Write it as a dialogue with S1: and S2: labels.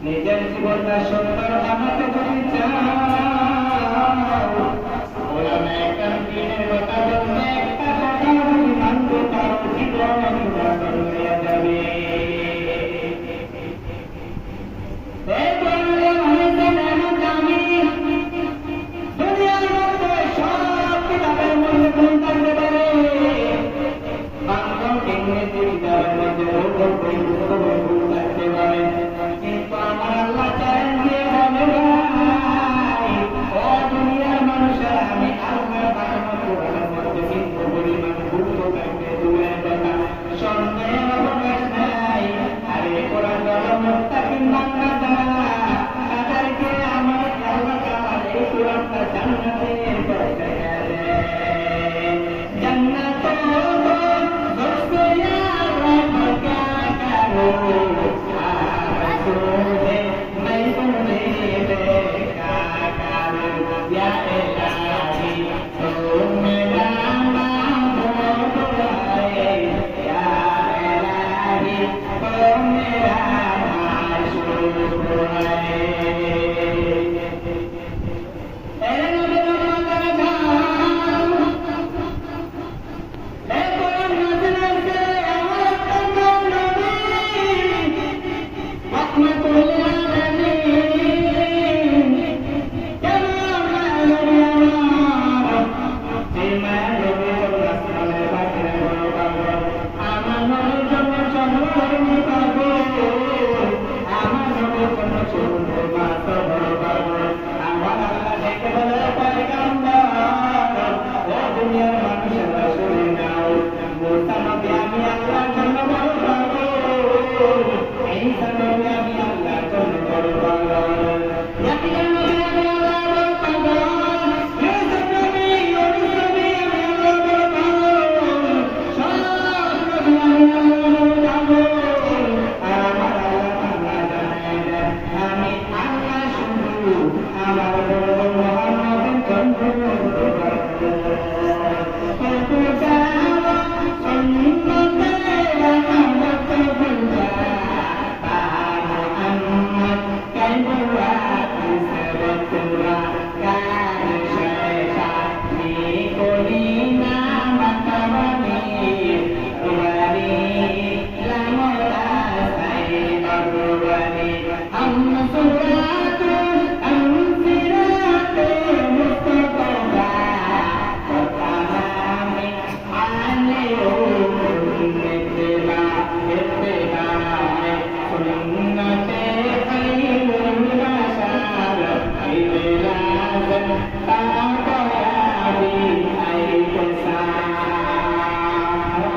S1: নিজের জীবনটা সুন্দর বানাতে যদি চাও, ওলামা একরাম দ্বীনের কথা বলতে একটা কথা যদি মানতে পারো, জীবন পরিবর্তন হয়ে যাবে। দুনিয়ার মধ্যে সব কিতাবের মধ্যে ভুল থাকতে পারে, বাংলা ইংরেজি কিতাবের মধ্যে ভুল থাকতে পারে, কিন্তু আমার আল্লাহ চান যে হবে ভাই, ও দুনিয়ার মানুষের আমি আল্লাহ বানানো কোরআনের মধ্যে কিন্তু পরিমাণ ভুল থাকতে দূরের কথা, সন্দেহের অবকাশ নাই। আরে কোরআন বলো মুত্তাকিন বান্দা তাদেরকে আমার আল্লাহ তাআলা এই কোরআনটা জান্নাতের পথে জান্নাত দোস্ত ইয়ার মক্কা কারো